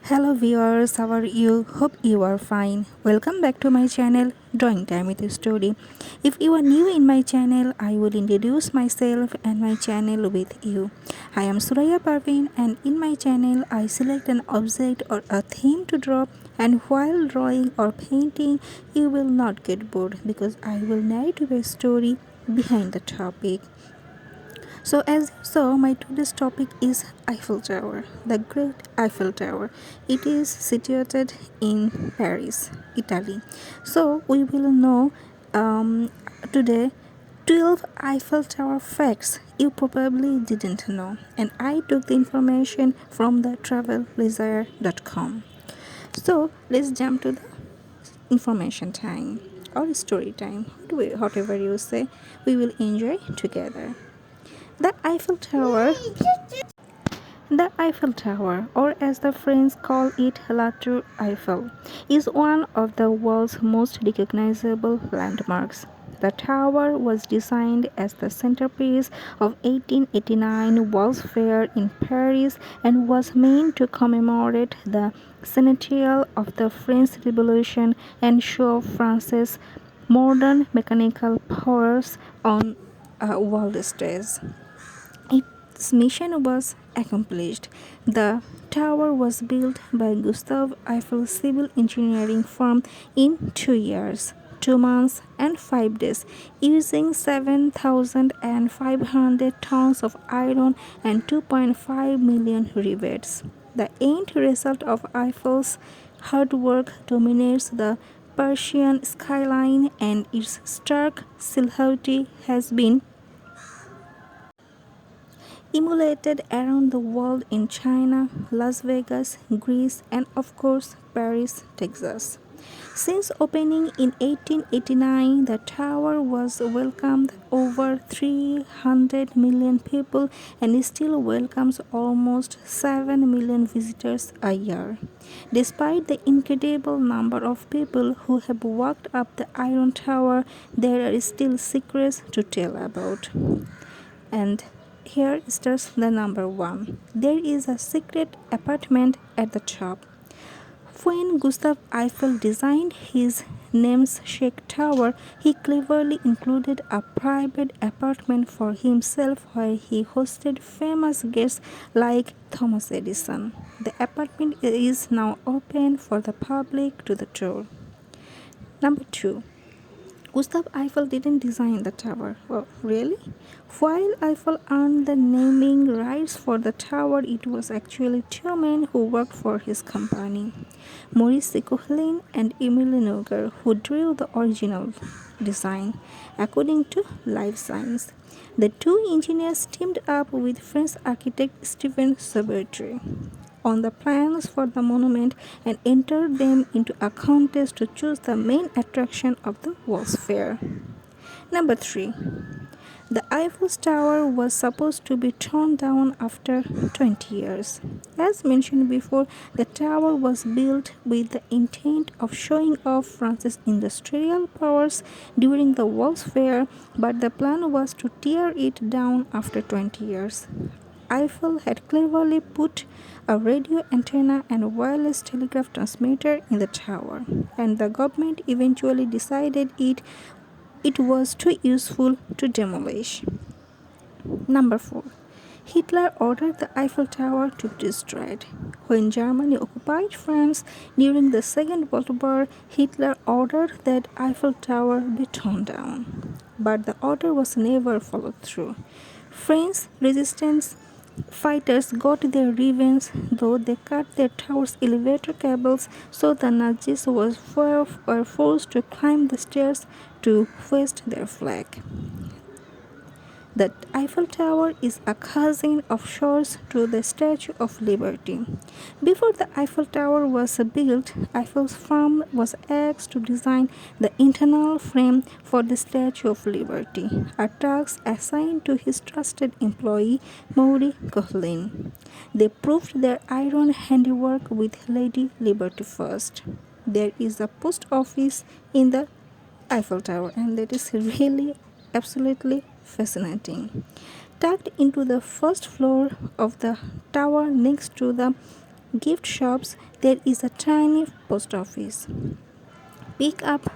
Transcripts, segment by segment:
Hello viewers, how are you? Hope you are fine. Welcome back to my channel Drawing Time with Story. If you are new in my channel, I will introduce myself and my channel with you. I am Suraya Parveen and in my channel I select an object or a theme to draw, and while drawing or painting you will not get bored because I will narrate a story behind the topic. So, as you saw, my today's topic is Eiffel Tower, the Great Eiffel Tower. It is situated in Paris, Italy. So, we will know today 12 Eiffel Tower facts you probably didn't know, and I took the information from the travelblazer.com. So, let's jump to the information time or story time, whatever you say, we will enjoy together. The Eiffel Tower or as the French call it La Tour Eiffel, is one of the world's most recognizable landmarks. The tower was designed as the centerpiece of 1889 World's Fair in Paris and was meant to commemorate the centennial of the French Revolution and show France's modern mechanical powers on a world stage. Its mission was accomplished. The tower was built by Gustave Eiffel civil engineering firm in 2 years, 2 months and 5 days, using 7,500 tons of iron and 2.5 million rivets. The end result of Eiffel's hard work dominates the Persian skyline, and its stark silhouette has been emulated around the world in China, Las Vegas, Greece, and of course Paris, Texas. Since opening in 1889, the tower was welcomed over 300 million people and still welcomes almost 7 million visitors a year. Despite the incredible number of people who have walked up the Iron Tower, there are still secrets to tell about. And here starts the number one. There is a secret apartment at the top. When Gustav Eiffel designed his namesake tower, he cleverly included a private apartment for himself where he hosted famous guests like Thomas Edison. The apartment is now open for the public to the tour. Number 2. Gustav Eiffel didn't design the tower. Oh, really? While Eiffel earned the naming rights for the tower, it was actually two men who worked for his company, Maurice Coquelin and Emile Noguer, who drew the original design. According to Life Science, the two engineers teamed up with French architect Stephen Sabatier on the plans for the monument and entered them into a contest to choose the main attraction of the World's Fair. Number 3. The Eiffel Tower was supposed to be torn down after 20 years. As mentioned before, the tower was built with the intent of showing off France's industrial powers during the World's Fair, but the plan was to tear it down after 20 years. Eiffel had cleverly put a radio antenna and a wireless telegraph transmitter in the tower, and the government eventually decided it was too useful to demolish. Number 4. Hitler ordered the Eiffel Tower to be destroyed. When Germany occupied France during the Second World War, Hitler ordered that Eiffel Tower be torn down. But the order was never followed through. French resistance fighters got their revenge, though they cut their tower's elevator cables, so the Nazis were forced to climb the stairs to hoist their flag. The Eiffel Tower is a cousin of sorts to the Statue of Liberty. Before the Eiffel Tower was built, Eiffel's firm was asked to design the internal frame for the Statue of Liberty, a task assigned to his trusted employee, Maurice Coquelin. They proved their iron handiwork with Lady Liberty first. There is a post office in the Eiffel Tower, and that is really absolutely fascinating. Tucked into the first floor of the tower next to the gift shops, there is a tiny post office. Pick up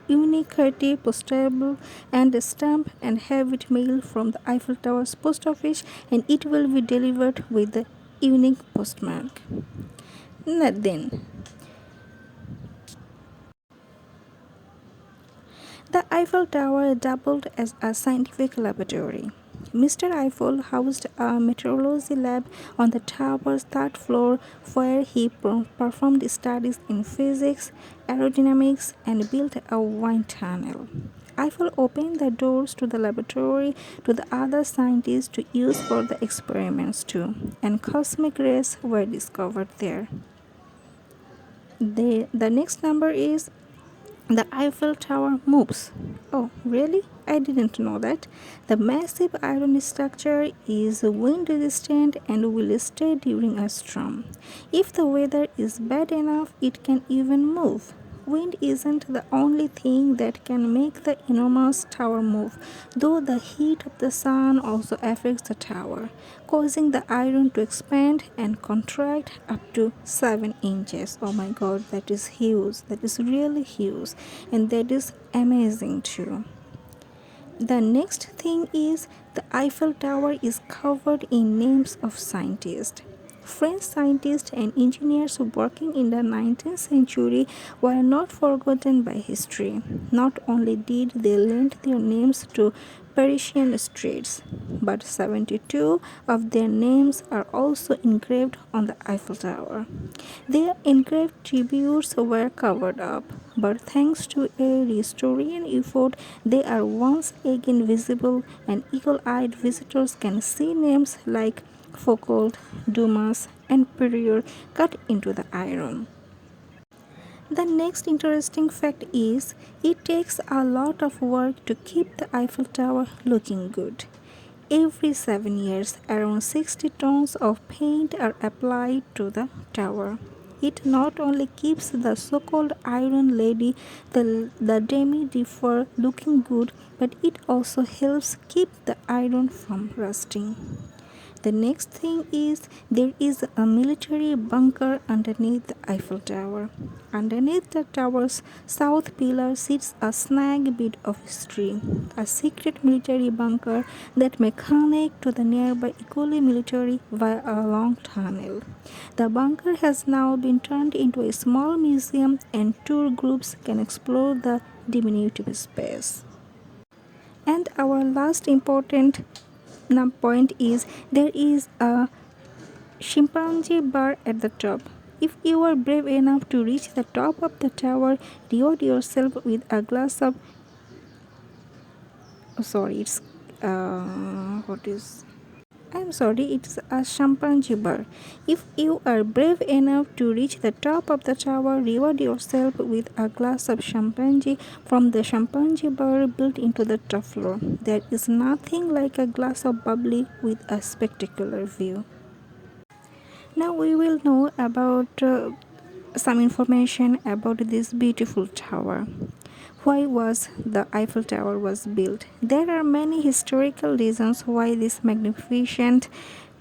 Unicity postable and a stamp and have it mailed from the Eiffel Tower's post office, and it will be delivered with the unique postmark. Then, the Eiffel Tower doubled as a scientific laboratory. Mr. Eiffel housed a meteorology lab on the tower's third floor where he performed studies in physics, aerodynamics, and built a wind tunnel. Eiffel opened the doors to the laboratory to the other scientists to use for the experiments too, and cosmic rays were discovered there. The next number is the Eiffel Tower moves. Oh, really? I didn't know that. The massive iron structure is wind resistant and will stay during a storm. If the weather is bad enough, it can even move. Wind isn't the only thing that can make the enormous tower move, though the heat of the sun also affects the tower, causing the iron to expand and contract up to 7 inches. Oh my god, that is huge. That is really huge. And that is amazing too. The next thing is the Eiffel Tower is covered in names of scientists. French scientists and engineers working in the 19th century were not forgotten by history. Not only did they lend their names to Parisian streets, but 72 of their names are also engraved on the Eiffel Tower. Their engraved tributes were covered up, but thanks to a restoration effort, they are once again visible, and eagle-eyed visitors can see names like Foucault, Dumas, and Perrier cut into the iron. The next interesting fact is it takes a lot of work to keep the Eiffel Tower looking good. Every 7 years, around 60 tons of paint are applied to the tower. It not only keeps the so-called Iron Lady, the Demi Differ, looking good, but it also helps keep the iron from rusting. The next thing is there is a military bunker underneath the Eiffel Tower. Underneath the tower's south pillar sits a snag bit of history, a secret military bunker that may connect to the nearby equally military via a long tunnel. The bunker has now been turned into a small museum, and tour groups can explore the diminutive space. And our last important point is there is a chimpanzee bar at the top. If you are brave enough to reach the top of the tower, reward yourself with a glass of sorry, it's what is I'm sorry, it's a chimpanzee bar. If you are brave enough to reach the top of the tower, reward yourself with a glass of champagne from the champagne bar built into the top floor. There is nothing like a glass of bubbly with a spectacular view. Now we will know about some information about this beautiful tower. Why was the Eiffel Tower was built? There are many historical reasons why this magnificent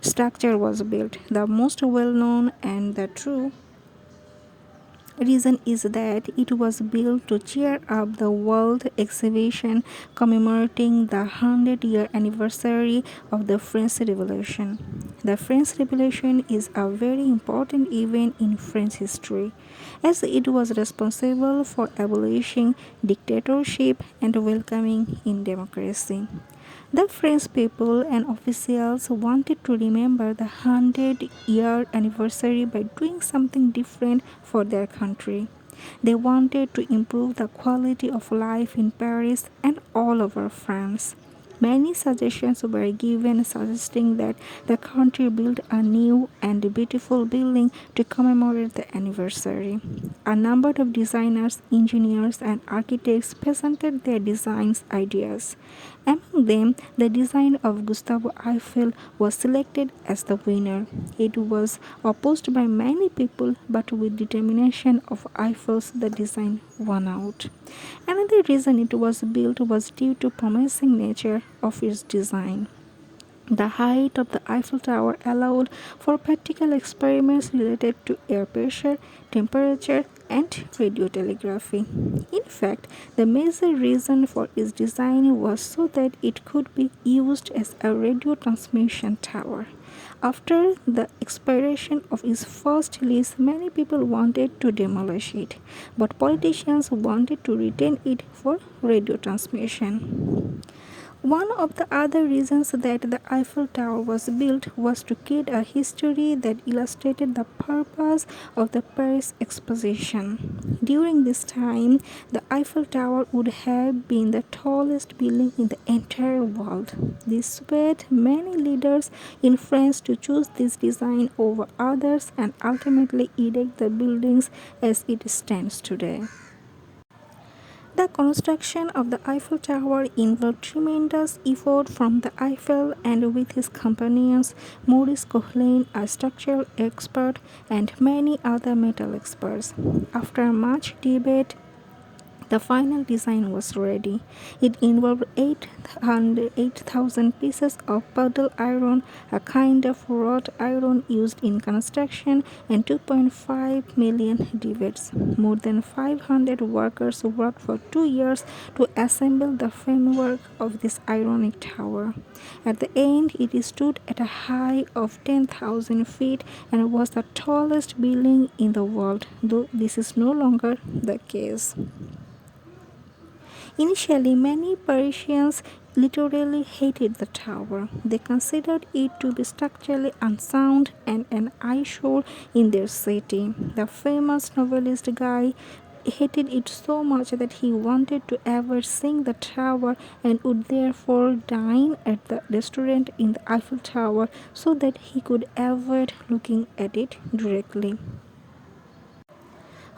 structure was built. The most well-known and the true reason is that it was built to cheer up the World Exhibition commemorating the 100-year anniversary of the French Revolution. The French Revolution is a very important event in French history, as it was responsible for abolishing dictatorship and welcoming in democracy. The French people and officials wanted to remember the 100-year anniversary by doing something different for their country. They wanted to improve the quality of life in Paris and all over France. Many suggestions were given suggesting that the country build a new and beautiful building to commemorate the anniversary. A number of designers, engineers, and architects presented their designs ideas. Among them, the design of Gustave Eiffel was selected as the winner. It was opposed by many people, but with determination of Eiffel's, the design won out. Another reason it was built was due to promising nature of its design. The height of the Eiffel Tower allowed for practical experiments related to air pressure, temperature, and radiotelegraphy. In fact, the major reason for its design was so that it could be used as a radio transmission tower. After the expiration of its first lease, many people wanted to demolish it, but politicians wanted to retain it for radio transmission. One of the other reasons that the Eiffel Tower was built was to create a history that illustrated the purpose of the Paris Exposition. During this time, the Eiffel Tower would have been the tallest building in the entire world. This swayed many leaders in France to choose this design over others and ultimately erect the buildings as it stands today. The construction of the Eiffel Tower involved tremendous effort from the Eiffel and with his companions Maurice Coquelin, a structural expert, and many other metal experts. After much debate, the final design was ready. It involved 8,000 pieces of puddle iron, a kind of wrought iron used in construction, and 2.5 million rivets. More than 500 workers worked for 2 years to assemble the framework of this ironic tower. At the end, it stood at a height of 10,000 feet and was the tallest building in the world, though this is no longer the case. Initially, many Parisians literally hated the tower. They considered it to be structurally unsound and an eyesore in their city. The famous novelist Guy hated it so much that he wanted to ever sing the tower and would therefore dine at the restaurant in the Eiffel Tower so that he could avoid looking at it directly.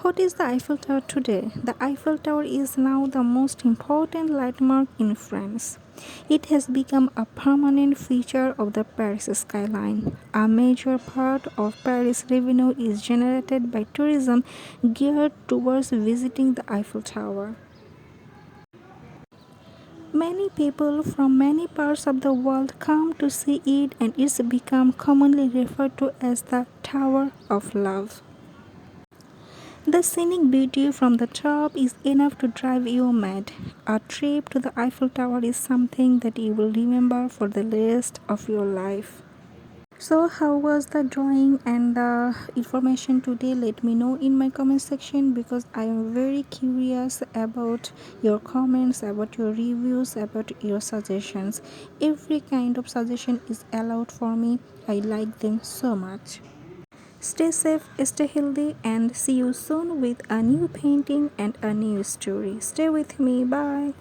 What is the Eiffel Tower today? The Eiffel Tower is now the most important landmark in France. It has become a permanent feature of the Paris skyline. A major part of Paris revenue is generated by tourism geared towards visiting the Eiffel Tower. Many people from many parts of the world come to see it, and it's become commonly referred to as the Tower of Love. The scenic beauty from the top is enough to drive you mad. A trip to the Eiffel Tower is something that you will remember for the rest of your life. So, how was the drawing and the information today? Let me know in my comment section because I am very curious about your comments, about your reviews, about your suggestions. Every kind of suggestion is allowed for me. I like them so much. Stay safe, stay healthy, and see you soon with a new painting and a new story. Stay with me. Bye.